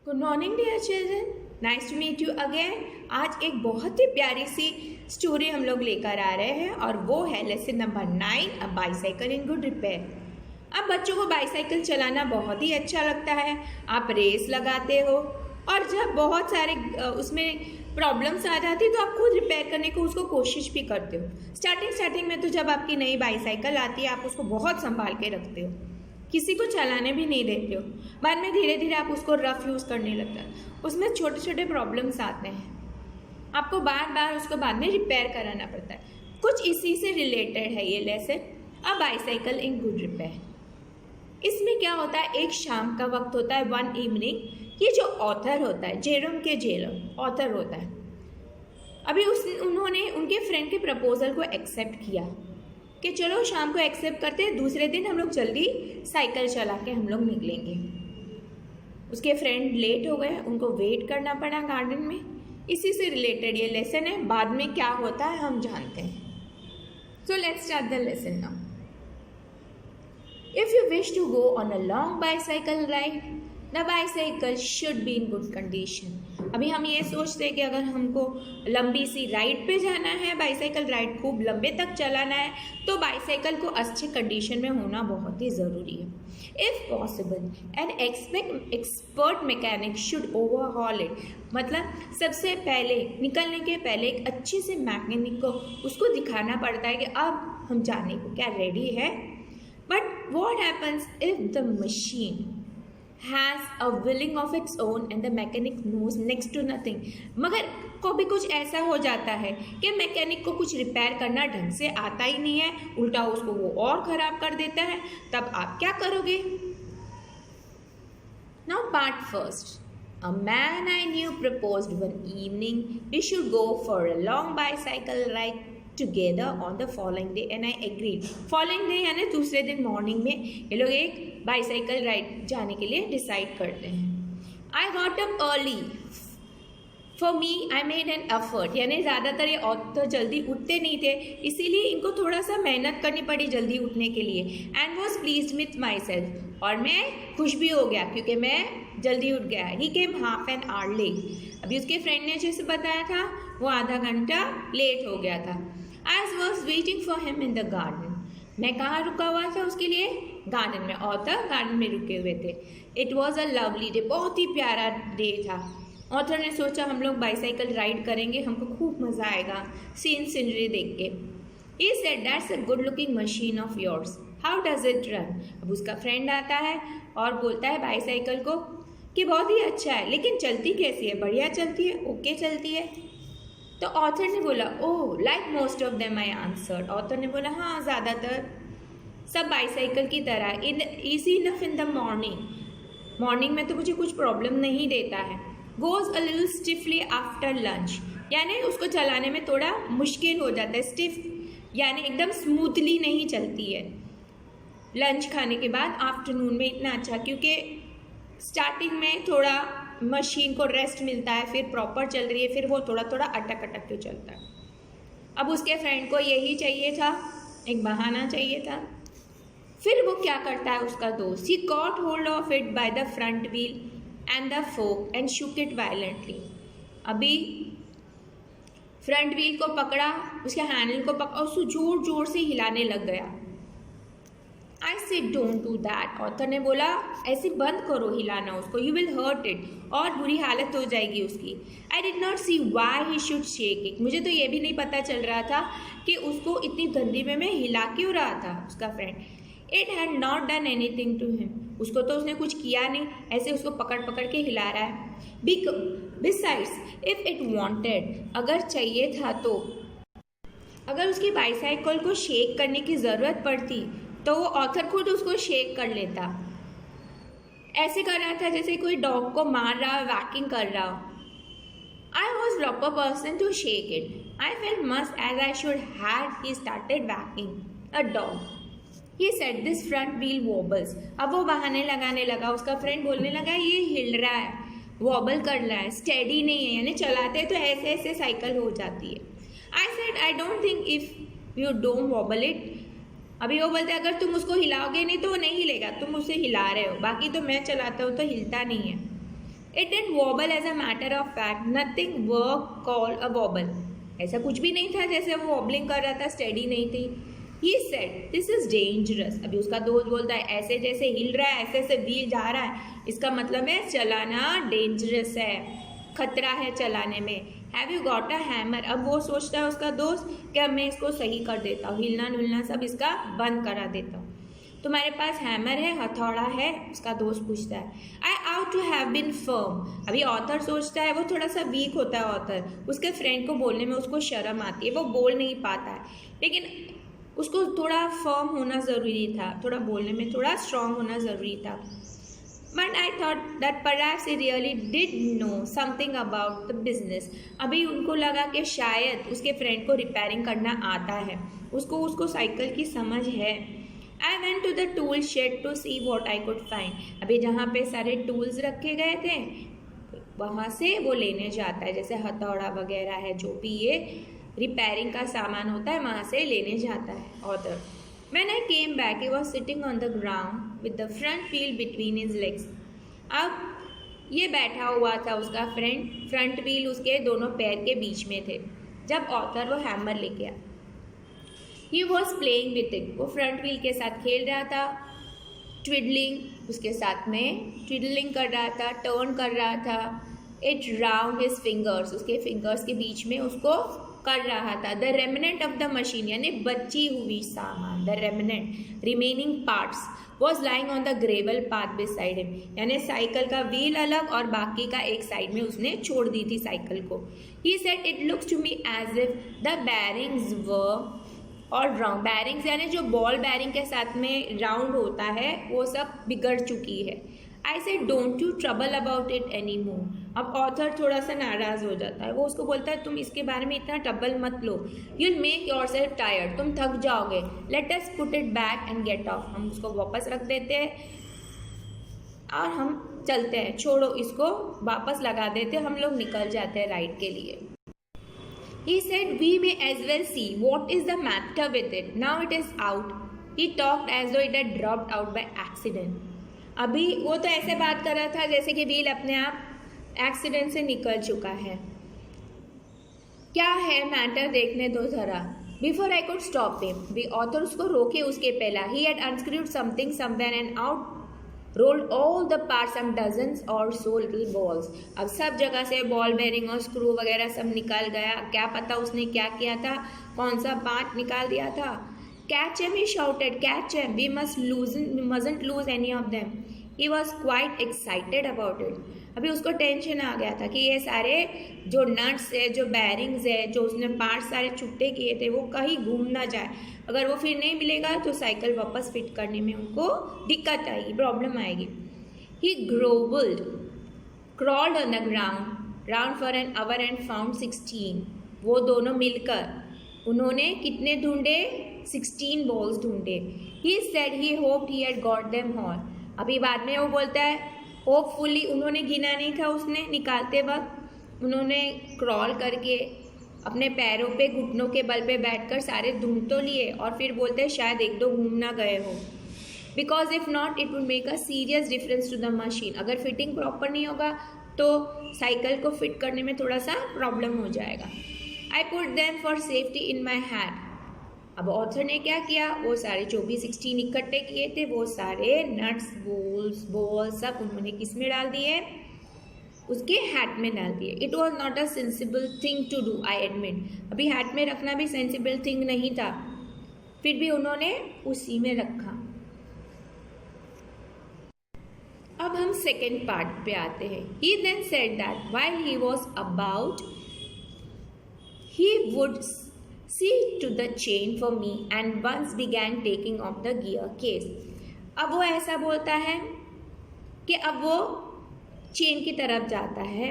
Good morning dear children, nice to meet you again. आज एक बहुत ही प्यारी सी स्टोरी हम लोग लेकर आ रहे हैं और वो है lesson number 9, a bicycle in good repair. अब बच्चों को बाईसाइकिल चलाना बहुत ही अच्छा लगता है। आप रेस लगाते हो और जब बहुत सारे उसमें प्रॉब्लम्स आ जाती है तो आप खुद रिपेयर करने को उसको कोशिश भी करते हो। स्टार्टिंग में तो जब आपकी नई बाईसाइकिल आती है आप उसको बहुत संभाल के रखते हो, किसी को चलाने भी नहीं देते हो। बाद में धीरे धीरे आप उसको रफ यूज़ करने लगते हैं, उसमें छोटे छोटे प्रॉब्लम्स आते हैं, आपको बार बार उसको बाद में रिपेयर कराना पड़ता है। कुछ इसी से रिलेटेड है ये lesson, a bicycle in good repair. इसमें क्या होता है, एक शाम का वक्त होता है, वन इवनिंग। ये जो ऑथर होता है, जेरम ऑथर होता है। अभी उन्होंने उनके फ्रेंड के प्रपोजल को एक्सेप्ट किया कि चलो शाम को एक्सेप्ट करते हैं, दूसरे दिन हम लोग जल्दी साइकिल चला के हम लोग निकलेंगे। उसके फ्रेंड लेट हो गए, उनको वेट करना पड़ा गार्डन में। इसी से रिलेटेड ये लेसन है, बाद में क्या होता है हम जानते हैं। So let's start the lesson now. If you wish to go on a long bicycle ride, the bicycle should be in good condition. अभी हम ये सोचते हैं कि अगर हमको लंबी सी राइड पे जाना है, बाईसाइकिल राइड खूब लंबे तक चलाना है, तो बाईसाइकिल को अच्छे कंडीशन में होना बहुत ही ज़रूरी है। If possible an expert mechanic should overhaul it. मतलब सबसे पहले निकलने के पहले एक अच्छे से मैकेनिक को उसको दिखाना पड़ता है कि अब हम जाने को क्या रेडी है। But what happens if the machine has a willing of its own and the mechanic knows next to nothing। मगर कभी कुछ ऐसा हो जाता है कि मैकेनिक को कुछ रिपेयर करना ढंग से आता ही नहीं है, उल्टा उसको वो और ख़राब कर देता है, तब आप क्या करोगे? Now part first, a man I knew proposed one evening we should go for a long bicycle ride together on the following day and I agreed। following day यानी दूसरे दिन मॉर्निंग में ये लोग एक बाईसाइकिल राइड जाने के लिए डिसाइड करते हैं। I got up early, for me I made an effort। यानी ज़्यादातर ये औरत जल्दी उठते नहीं थे, इसीलिए इनको थोड़ा सा मेहनत करनी पड़ी जल्दी उठने के लिए। and was pleased with myself, और मैं खुश भी हो गया क्योंकि मैं जल्दी उठ गया। he came half an hour late। अभी उसके फ्रेंड ने जैसे बताया था वो आधा घंटा लेट हो गया था। I was waiting for him in the garden। मैं कहाँ रुका हुआ था उसके लिए? गार्डन में। ऑथर गार्डन में रुके हुए थे। It was a lovely day, बहुत ही प्यारा डे था। ऑथर ने सोचा हम लोग बाईसाइकिल राइड करेंगे, हमको खूब मज़ा आएगा सीनरी देख के। He said that's a good looking machine of yours, how does it run। अब उसका फ्रेंड आता है और बोलता है बाईसाइकिल को कि बहुत ही अच्छा है, लेकिन चलती कैसी है? बढ़िया चलती है, ओके चलती है। तो ऑथर ने बोला oh like most of them, I answered. Author ने बोला हाँ, ज़्यादातर सब बाईसाइकिल की तरह in easy enough in the morning में तो मुझे कुछ प्रॉब्लम नहीं देता है। Goes a little stiffly after lunch, यानी उसको चलाने में थोड़ा मुश्किल हो जाता है। स्टिफ यानी एकदम स्मूथली नहीं चलती है लंच खाने के बाद। आफ्टरनून में इतना अच्छा, क्योंकि स्टार्टिंग में थोड़ा मशीन को रेस्ट मिलता है, फिर प्रॉपर चल रही है, फिर वो थोड़ा थोड़ा अटक अटक के चलता है। अब उसके फ्रेंड को यही चाहिए था, एक बहाना चाहिए था। फिर वो क्या करता है उसका दोस्त, he caught hold of it by the front wheel and the fork and shook it violently. अभी फ्रंट व्हील को पकड़ा, उसके हैंडल को पकड़ा, उसको जोर जोर से हिलाने लग गया। I said don't do that. Author ने बोला ऐसे बंद करो हिलाना उसको, यू विल हर्ट इट, और बुरी हालत हो जाएगी उसकी। I did not see why he should shake it. मुझे तो ये भी नहीं पता चल रहा था कि उसको इतनी गंदी में हिला क्यों रहा था उसका friend. It had not done anything to him, उसको तो उसने कुछ किया नहीं, ऐसे उसको पकड़ पकड़ के हिला रहा है। बिसाइड्स इफ इट वॉन्टेड, अगर चाहिए था तो, अगर उसकी बाईसाइकिल को शेक करने की ज़रूरत पड़ती तो वो ऑथर खुद उसको शेक कर लेता। ऐसे कर रहा था जैसे कोई डॉग को मार रहा हो, वैकिंग कर रहा हो। I was proper person to shake it, I felt must as I should had he started whacking a dog. He said this front wheel wobbles. अब वो बहाने लगाने लगा, उसका फ्रेंड बोलने लगा ये हिल रहा है, वॉबल कर रहा है, स्टेडी नहीं है, यानी चलाते तो ऐसे ऐसे साइकिल हो जाती है। I said I don't think if you don't vowel it. अभी वो बोलते अगर तुम उसको हिलाओगे नहीं तो वो नहीं हिलेगा, तुम उसे हिला रहे हो, बाकी तो मैं चलाता हूँ तो हिलता नहीं है। It didn't wobble as a matter of fact, nothing work called a wobble. ऐसा कुछ भी नहीं था जैसे वो वॉबलिंग कर रहा था, स्टेडी नहीं थी। ही सेड दिस इज डेंजरस। अभी उसका दोस्त बोलता है ऐसे जैसे हिल रहा है, ऐसे ऐसे व्हील जा रहा है, इसका मतलब है चलाना डेंजरस है, खतरा है चलाने में। Have you got a hammer. अब वो सोचता है उसका दोस्त कि अब मैं इसको सही कर देता हूँ, हिलना नुलना सब इसका बंद करा देता हूँ। तुम्हारे पास हैमर है, हथौड़ा है? उसका दोस्त पूछता है। I out to have been firm. अभी ऑथर सोचता है, वो थोड़ा सा वीक होता है ऑथर, उसके फ्रेंड को बोलने में उसको शर्म आती है, वो बोल नहीं पाता है, लेकिन उसको थोड़ा फर्म होना ज़रूरी था, थोड़ा बोलने में थोड़ा स्ट्रांग होना ज़रूरी था। But I thought that perhaps he really did know something about the business. अभी उनको लगा कि शायद उसके फ्रेंड को रिपेयरिंग करना आता है, उसको साइकिल की समझ है। I went to the tool shed to see what I could find. अभी जहाँ पे सारे टूल्स रखे गए थे वहाँ से वो लेने जाता है, जैसे हथौड़ा वगैरह है, जो भी ये रिपेयरिंग का सामान होता है वहाँ से लेने जाता है author. When I came back, he was sitting on the ground with the front wheel between his legs. अब ये बैठा हुआ था उसका फ्रंट व्हील उसके दोनों पैर के बीच में थे जब ऑथर वो हैमर लेके आया। He was playing with it. वो फ्रंट व्हील के साथ खेल रहा था, ट्विडलिंग उसके साथ में ट्विडलिंग कर रहा था, टर्न कर रहा था। It round his fingers, उसके फिंगर्स के बीच में उसको कर रहा था। The remnant of the machine यानी बची हुई सामान, the remnant remaining parts was lying on the gravel path beside him, यानी साइकिल का व्हील अलग और बाकी का एक साइड में उसने छोड़ दी थी साइकिल को। He said it looks to me as if the bearings were or round, bearings यानी जो बॉल बैरिंग के साथ में राउंड होता है वो सब बिगड़ चुकी है। I said don't you trouble about it any more. अब ऑथर थोड़ा सा नाराज हो जाता है, वो उसको बोलता है तुम इसके बारे में इतना ट्रबल मत लो, you'll make yourself tired, तुम थक जाओगे। Let us put it back and get off, हम उसको वापस रख देते हैं और हम चलते हैं, छोड़ो इसको, वापस लगा देते हैं, हम लोग निकल जाते हैं राइड के लिए। He said we may as well see what is the matter with it. Now it is out. He talked as though it had dropped out by accident. अभी वो तो ऐसे बात कर रहा था जैसे कि व्हील अपने आप एक्सीडेंट से निकल चुका है। क्या है मैटर देखने दो जरा। Before I could stop him, वी ऑथर उसको रोके उसके पहला। He had unscrewed something somewhere and out rolled all the parts, some dozens और सो लिटिल बॉल्स। अब सब जगह से बॉल बेरिंग और स्क्रू वगैरह सब निकल गया। क्या पता उसने क्या किया था, कौन सा पार्ट निकाल दिया था। Catch him, he shouted, catch him, we mustn't lose any of them. He was quite excited about it. अभी उसको टेंशन आ गया था कि ये सारे जो नट्स है, जो बैरिंग्स है, जो उसने पार्ट सारे छुट्टे किए थे वो कहीं घूम ना जाए। अगर वो फिर नहीं मिलेगा तो साइकिल वापस फिट करने में उनको दिक्कत आएगी, प्रॉब्लम आएगी। He grovelled, crawled on the ground for an hour and found 16। वो दोनों मिलकर उन्होंने कितने ढूंढे, 16 बॉल्स ढूंढे। He said he hoped he had got them all. अभी बाद में वो बोलता है होपफुली, उन्होंने गिना नहीं था, उसने निकालते वक्त उन्होंने क्रॉल करके अपने पैरों पे घुटनों के बल पे बैठकर सारे ढूंढ तो लिए और फिर बोलते हैं शायद एक दो घूम ना गए हो। Because if not it would make a serious difference to the machine. अगर फिटिंग प्रॉपर नहीं होगा तो साइकिल को फिट करने में थोड़ा सा प्रॉब्लम हो जाएगा। I put them for safety in my hat. अब ऑथर ने क्या किया, वो सारे जो भी 16 इकट्ठे किए थे वो सारे नट्स बॉल्स सब उन्होंने किस में डाल दिए, उसके हैट में डाल दिए। It was not a sensible thing to do, I admit. अभी हैट में रखना भी सेंसिबल थिंग नहीं था, फिर भी उन्होंने उसी में रखा। अब हम सेकेंड पार्ट पे आते हैं। He then said that while he was about he would see to the chain for me and once began taking off the gear case. अब वो ऐसा बोलता है कि अब वो चेन की तरफ जाता है,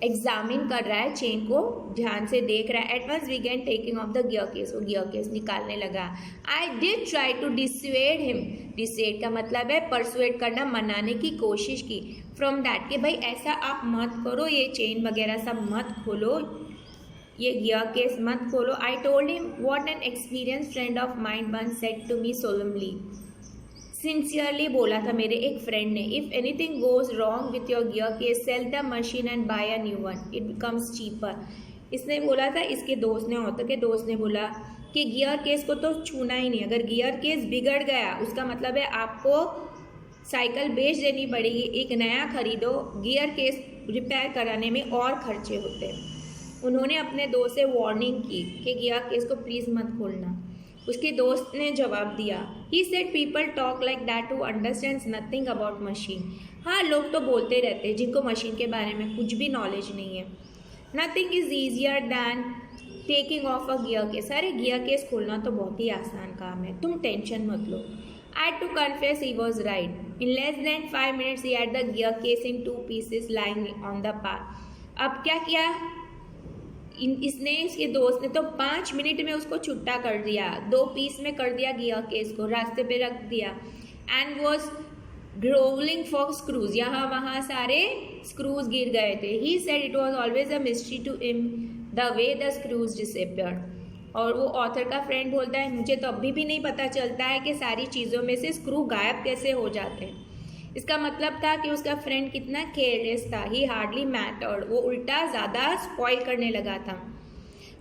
एग्जामिन कर रहा है चेन को, ध्यान से देख रहा है। At once began taking off the gear case, वो गियर केस निकालने लगा। I did try to dissuade him, dissuade का मतलब है परसुएड करना, मनाने की कोशिश की। फ्रॉम दैट कि भाई ऐसा आप मत करो, ये चेन वगैरह सब मत खोलो, ये गियर केस मत खोलो। I told him what an experience friend of mine once said to me solemnly, sincerely बोला था मेरे एक फ्रेंड ने, if anything goes wrong with your gear case sell the machine and buy a new one, it becomes cheaper. इसने बोला था, इसके दोस्त ने, ऑथर के दोस्त ने बोला कि गियर केस को तो छूना ही नहीं, अगर गियर केस बिगड़ गया उसका मतलब है आपको साइकिल बेच देनी पड़ेगी, एक नया खरीदो, गियर केस रिपेयर कराने में और खर्चे होते हैं। उन्होंने अपने दोस्त से वार्निंग की कि गियर केस को प्लीज़ मत खोलना। उसके दोस्त ने जवाब दिया, he said people talk like that who understands nothing about machine. हाँ, लोग तो बोलते रहते हैं जिनको मशीन के बारे में कुछ भी नॉलेज नहीं है। Nothing is easier than taking off a gear case. अरे गियर केस खोलना तो बहुत ही आसान काम है, तुम टेंशन मत लो। I had to confess he was right. In less than 5 minutes he had the gear case in 2 pieces lying on the path. अब क्या किया इसने, इसके दोस्त ने तो 5 मिनट में उसको छुट्टा कर दिया, 2 पीस में कर दिया गियर केस को, रास्ते पे रख दिया। And was grovelling for screws, यहाँ वहाँ सारे स्क्रूज गिर गए थे। He said it was always a mystery to him the way the screws disappeared. और वो ऑथर का फ्रेंड बोलता है, मुझे तो अभी भी नहीं पता चलता है कि सारी चीज़ों में से स्क्रू गायब कैसे हो जाते हैं। इसका मतलब था कि उसका फ्रेंड कितना केयरलेस था। ही हार्डली मैटर्ड, वो उल्टा ज़्यादा स्पॉइल करने लगा था।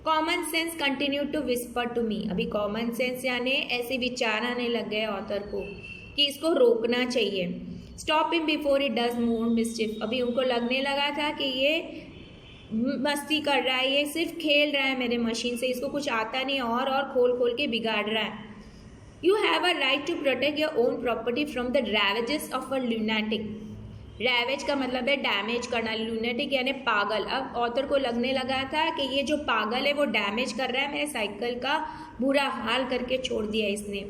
Common sense continue to whisper to me. अभी कॉमन सेंस यानी ऐसे विचार आने लग गए ऑथर को कि इसको रोकना चाहिए। Stop him before it does more mischief. अभी उनको लगने लगा था कि ये मस्ती कर रहा है, ये सिर्फ खेल रहा है मेरे मशीन से, इसको कुछ आता नहीं और खोल खोल के बिगाड़ रहा है। You have a right to protect your own property from the ravages of a lunatic. Ravage का मतलब है डैमेज करना, लूनेटिक यानी पागल। अब ऑथर को लगने लगा था कि ये जो पागल है वो डैमेज कर रहा है मेरे साइकिल का, बुरा हाल करके छोड़ दिया इसने।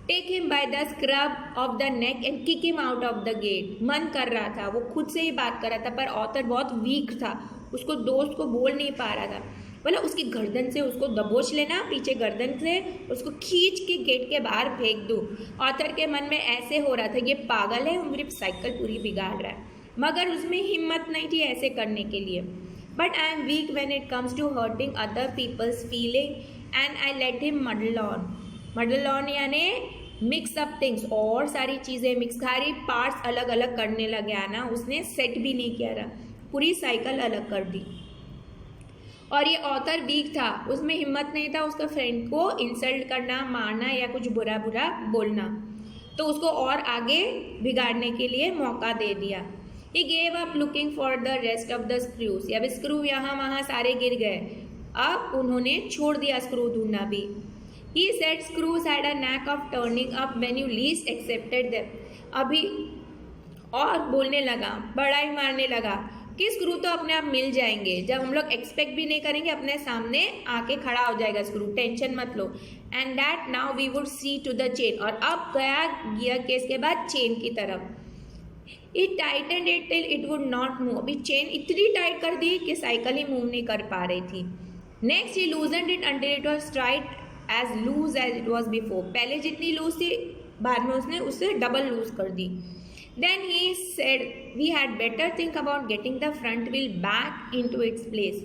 Take him by the scruff of the neck and kick him out of the gate. मन कर रहा था, वो खुद से ही बात कर रहा था, पर ऑथर बहुत वीक था, उसको दोस्त को बोल नहीं पा रहा था। बोला उसकी गर्दन से उसको दबोच लेना, पीछे गर्दन से उसको खींच के गेट के बाहर फेंक दूँ। ऑथर के मन में ऐसे हो रहा था, ये पागल है, मेरी साइकिल पूरी बिगाड़ रहा है, मगर उसमें हिम्मत नहीं थी ऐसे करने के लिए। But I am weak when it comes to hurting other people's feeling and I let him muddle on. Muddle on यानी मिक्स अप थिंग्स, और सारी चीज़ें मिक्स, सारी पार्ट्स अलग अलग करने लगे आना। उसने सेट भी नहीं किया रहा, पूरी साइकिल अलग कर दी। और ये ऑथर वीक था, उसमें हिम्मत नहीं था उसका फ्रेंड को इंसल्ट करना, मारना या कुछ बुरा बुरा बोलना, तो उसको और आगे बिगाड़ने के लिए मौका दे दिया। He gave up looking for the rest of the screws. अब स्क्रू यहाँ वहाँ सारे गिर गए, अब उन्होंने छोड़ दिया स्क्रू ढूंढना भी। He said screws had a knack of turning up when you least accepted them. अभी और बोलने लगा, बड़ा ही मारने लगा कि स्क्रू तो अपने आप मिल जाएंगे, जब हम लोग एक्सपेक्ट भी नहीं करेंगे अपने सामने आके खड़ा हो जाएगा स्क्रू, टेंशन मत लो। And that now we would see to the chain. और अब गया गियर केस के बाद चेन की तरफ। It Titan it till it would not move. अभी चेन इतनी टाइट कर दी कि साइकिल ही मूव नहीं कर पा रही थी। Next he loosened it until it was tight as loose as it was before. पहले जितनी लूज थी बाद में उसने उससे डबल लूज कर दी। Then he said we had better think about getting the front wheel back into its place.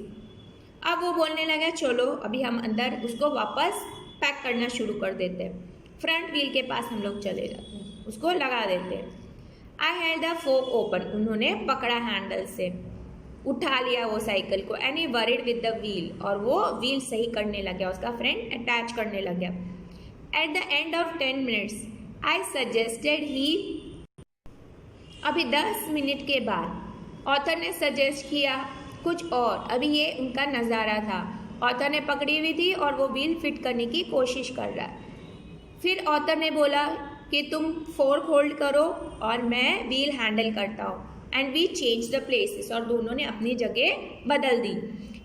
अब वो बोलने लगा, चलो अभी हम अंदर उसको वापस पैक करना शुरू कर देते हैं, फ्रंट व्हील के पास हम लोग चले जाते हैं, उसको लगा देते हैं। I had the fork open. उन्होंने पकड़ा हैंडल से, उठा लिया वो साइकिल को। And he worried with the wheel. और वो व्हील सही करने लग गया, उसका फ्रेंड अटैच करने लग गया। At the end of 10 minutes I suggested he. अभी 10 मिनट के बाद ऑथर ने सजेस्ट किया कुछ और। अभी ये उनका नज़ारा था, ऑथर ने पकड़ी हुई थी और वो व्हील फिट करने की कोशिश कर रहा है। फिर ऑथर ने बोला कि तुम फोर्क होल्ड करो और मैं व्हील हैंडल करता हूँ। And we change the places. और दोनों ने अपनी जगह बदल दी।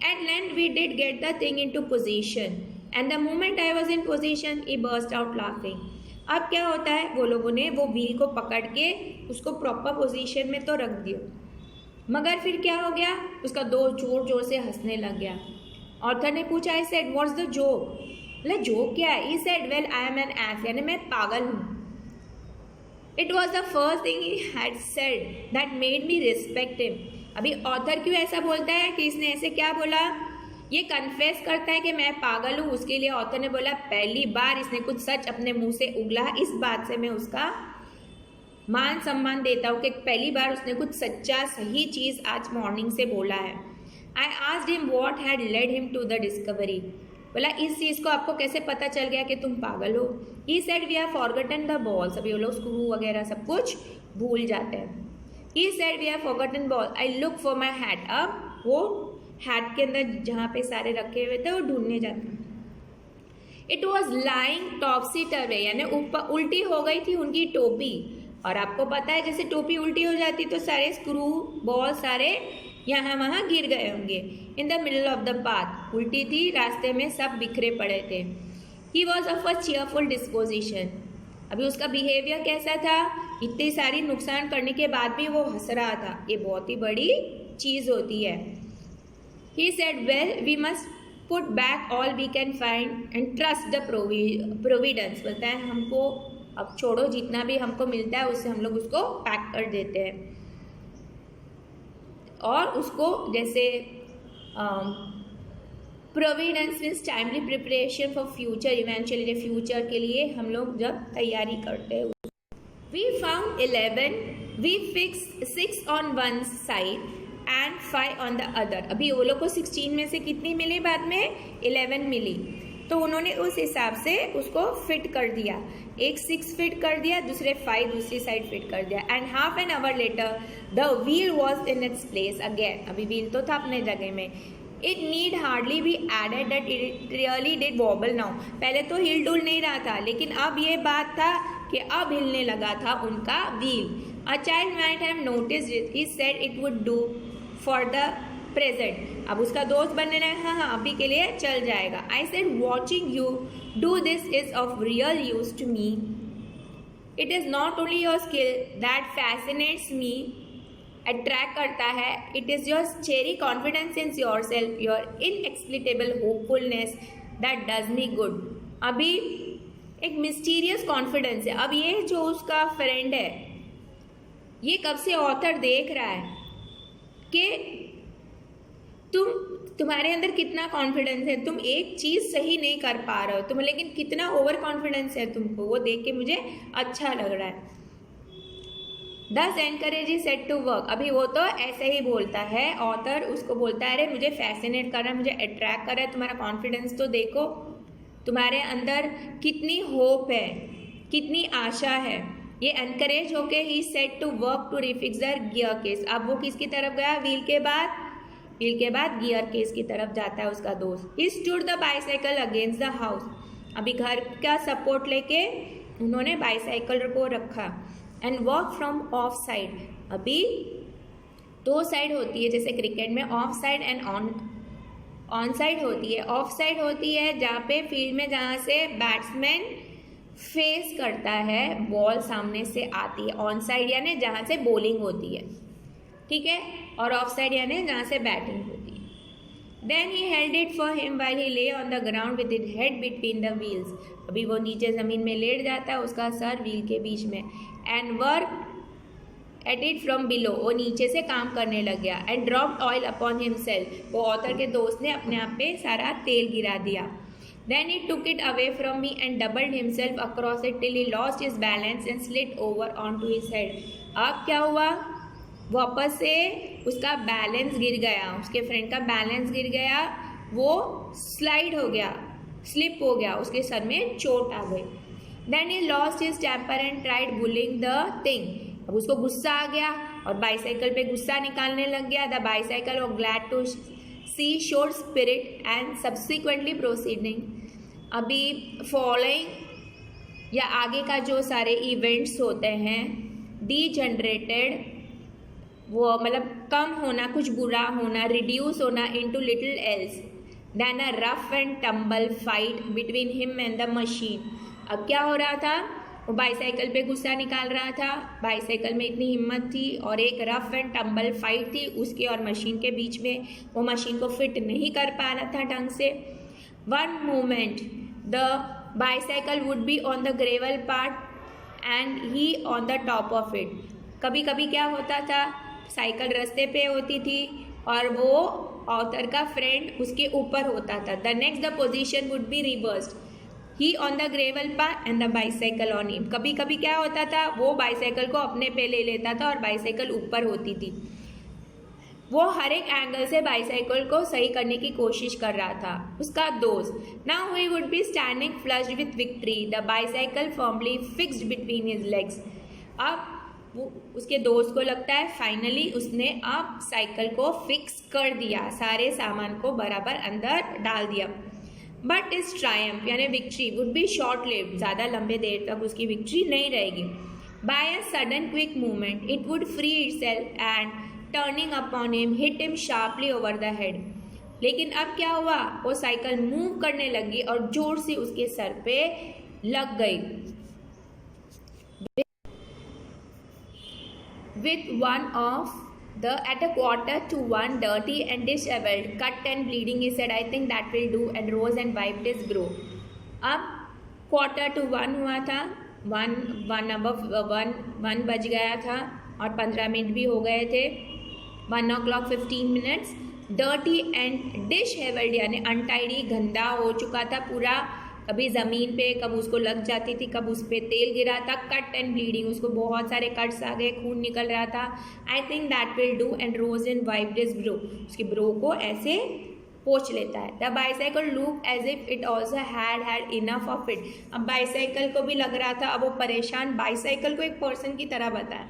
And then we did get the thing into position. And the moment I was in position he burst out laughing. अब क्या होता है, वो लोगों ने वो व्हील को पकड़ के उसको प्रॉपर पोजीशन में तो रख दिया, मगर फिर क्या हो गया, उसका दोस्त जोर जोर से हंसने लग गया। ऑथर ने पूछा, I said what's the joke. बोला जोक क्या है? He said well I am an ass, यानी मैं पागल हूँ। It was the first thing he had said that made me respect him. अभी ऑथर क्यों ऐसा बोलता है कि इसने ऐसे क्या बोला, ये कन्फेस करता है कि मैं पागल हूँ। उसके लिए ऑथर ने बोला पहली बार इसने कुछ सच अपने मुंह से उगला, इस बात से मैं उसका मान सम्मान देता हूँ कि पहली बार उसने कुछ सच्चा सही चीज़ आज मॉर्निंग से बोला है। I asked him what had led him to the discovery. बोला इस चीज़ को आपको कैसे पता चल गया कि तुम पागल हो। He said we have forgotten the ball. सभी वो लोग स्क्रू वगैरह सब कुछ भूल जाते हैं। He said we have forgotten ball. I look for my hat. अब वो हैट के अंदर जहाँ पे सारे रखे हुए थे वो ढूंढने जाते हैं। इट वॉज लाइंग टॉपसी टर्वे, यानी ऊपर उल्टी हो गई थी उनकी टोपी। और आपको पता है जैसे टोपी उल्टी हो जाती तो सारे स्क्रू बॉल सारे यहाँ वहाँ गिर गए होंगे। In the middle of the path, उल्टी थी, रास्ते में सब बिखरे पड़े थे। He was of a cheerful disposition. अभी उसका बिहेवियर कैसा था, इतनी सारी नुकसान करने के बाद भी वो हंस रहा था, ये बहुत ही बड़ी चीज़ होती है। He said well we must put back all we can find and trust the providence. बोलता है हमको अब छोड़ो, जितना भी हमको मिलता है उससे हम लोग उसको पैक कर देते हैं और उसको जैसे providence means timely preparation for future, eventually future के लिए हम लोग जब तैयारी करते हैं। We found 11, we fix 6 on one side and 5 on the other. अभी वो लोग को 16 में से कितनी मिली, बाद में 11 मिली, तो उन्होंने उस हिसाब से उसको फिट कर दिया। एक 6 फिट कर दिया, दूसरे 5 दूसरी साइड फिट कर दिया। And half an hour later the wheel was in its place again. अभी व्हील तो था अपने जगह में। It need hardly be added that it really did wobble now. पहले तो हिल डुल नहीं रहा था, लेकिन अब ये बात था कि अब हिलने लगा था उनका wheel. A child might have noticed it, he said it would do for the present. अब उसका दोस्त बनने लगा, हाँ अभी के लिए चल जाएगा। I said watching you do this is of real use to me. It is not only your skill that fascinates me, attract करता है, it is your cheery confidence in your self, your inexplicable hopefulness that does me good. अभी एक mysterious confidence है। अब ये जो उसका friend है, ये कब से ऑथर देख रहा है कि तुम्हारे अंदर कितना कॉन्फिडेंस है, तुम एक चीज़ सही नहीं कर पा रहे हो तुम, लेकिन कितना ओवर कॉन्फिडेंस है तुमको, वो देख के मुझे अच्छा लग रहा है। Thus encourage is set to work. अभी वो तो ऐसे ही बोलता है, ऑथर उसको बोलता है अरे मुझे फैसिनेट कर रहा है, मुझे अट्रैक्ट कर रहा है, तुम्हारा कॉन्फिडेंस तो देखो, तुम्हारे अंदर कितनी होप है, कितनी आशा है। ये एनकरेज होके he set to work to refix the gear case. अब वो किसकी तरफ गया, व्हील के बाद गियर केस की तरफ जाता है उसका दोस्त। He stood the bicycle against the house. अभी घर का सपोर्ट लेके उन्होंने बाईसाइकिल को रखा। And work from of side. अभी 2 साइड होती है, जैसे क्रिकेट में of side and on side होती है। ऑफ साइड होती है जहाँ पे फील्ड में जहाँ से बैट्समैन फेस करता है, बॉल सामने से आती है। ऑन साइड यानी जहाँ से बॉलिंग होती है, ठीक है, और ऑफ साइड यानी जहाँ से बैटिंग होती है। Then he held it for him while he lay on the ground with his head between the wheels. अभी वो नीचे ज़मीन में लेट जाता है, उसका सर व्हील के बीच में। And work at it from below, वो नीचे से काम करने लग गया। And dropped oil upon himself, वो ऑथर के दोस्त ने अपने आप पे सारा तेल गिरा दिया। Then he took it away from me and doubled himself across it till he lost his balance and slid over onto his head. अब क्या हुआ, वापस से उसका बैलेंस गिर गया, उसके फ्रेंड का बैलेंस गिर गया, वो स्लाइड हो गया, स्लिप हो गया, उसके सर में चोट आ गई। Then he lost his temper and tried bullying the thing. अब उसको गुस्सा आ गया और बाईसाइकिल पे गुस्सा निकालने लग गया। The bicycle was glad to see showed spirit and subsequently proceeding. अभी फॉलोइंग या आगे का जो सारे इवेंट्स होते हैं, डीजनरेटेड वो मतलब कम होना, कुछ बुरा होना, रिड्यूस होना into little else than a rough and tumble fight between him and the machine. अब क्या हो रहा था, वो बाईसाइकिल पे गुस्सा निकाल रहा था, बाईसाइकिल में इतनी हिम्मत थी, और एक रफ एंड टम्बल फाइट थी उसके और मशीन के बीच में। वो मशीन को फिट नहीं कर पा रहा था ढंग से। One moment the bicycle would be on the gravel part and he on the top of it. कभी कभी क्या होता था, साइकिल रास्ते पे होती थी और वो ऑथर का फ्रेंड उसके ऊपर होता था। The next the position would be reversed. He on the gravel path and the bicycle on him. कभी कभी क्या होता था, वो बाइसाइकिल को अपने पे ले लेता था और बाइसाइकिल ऊपर होती थी। वो हर एक एंगल से बाइसाइकिल को सही करने की कोशिश कर रहा था। उसका दोस्त, now he would be standing flushed with victory, the bicycle firmly fixed between his legs. अब वो उसके दोस्त को लगता है फाइनली उसने अब साइकिल को फिक्स कर दिया, सारे सामान को बराबर अंदर डाल दिया। बट इस ट्रायम्फ यानी victory would be short lived, ज़्यादा लंबे देर तक उसकी विक्ट्री नहीं रहेगी। By a sudden quick movement it would free itself and turning upon him hit him sharply over the head. लेकिन अब क्या हुआ, वो साइकिल मूव करने लगी और जोर से उसके सर पे लग गई। With one of the at a 1:45, dirty and disheveled, cut and bleeding, he said, "I think that will do," and rose and wiped his brow. अब 1:45 हुआ था, वन बज गया था और 15 मिनट भी हो गए थे। 1:15 डर्टी एंड डिशहेवल्ड यानी अनटाइडी, गंदा हो चुका था पूरा। कभी ज़मीन पे, कब उसको लग जाती थी, कब उस पर तेल गिरा था। कट एंड ब्लीडिंग, उसको बहुत सारे कट्स आ गए, खून निकल रहा था। I think that will do and rose and wiped his brow, उसके ब्रो को ऐसे पोंछ लेता है। The bicycle look as if it also had enough of it. अब बाइसाइकिल को भी लग रहा था, अब वो परेशान, बाइसाइकिल को एक पर्सन की तरह बताया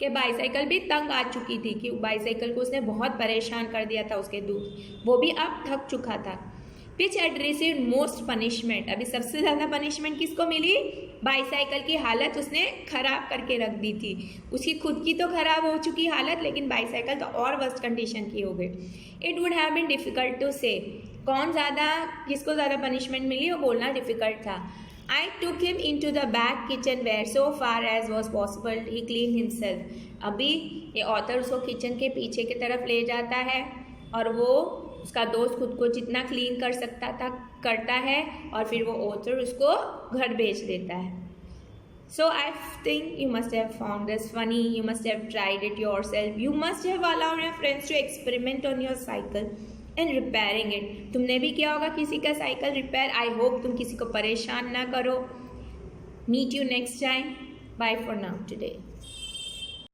कि बाइसाइकिल भी तंग आ चुकी थी, कि बाइसाइकिल को उसने बहुत परेशान कर दिया था उसके दोस्त, वो भी अब थक चुका था। Which had received most punishment, अभी सबसे ज़्यादा पनिशमेंट किसको मिली, बाइसाइकिल की हालत उसने खराब करके रख दी थी। उसकी खुद की तो खराब हो चुकी हालत, लेकिन बाइसाइकिल तो और वर्स्ट कंडीशन की हो गई। It would have been difficult to say, कौन ज़्यादा, किसको ज़्यादा पनिशमेंट मिली वो बोलना डिफिकल्ट था। I took him into the back kitchen where so far as was possible he clean himself. अभी ये ऑथर उसको किचन के पीछे की तरफ ले जाता है और वो उसका दोस्त खुद को जितना क्लीन कर सकता था करता है, और फिर वो ऑथर उसको घर भेज देता है। So I think you must have found this funny, you must have tried it yourself, you must have allowed your friends to experiment on your cycle and repairing it. तुमने भी किया होगा किसी का साइकिल रिपेयर। आई होप तुम किसी को परेशान ना करो। Meet you next time. Bye for now today.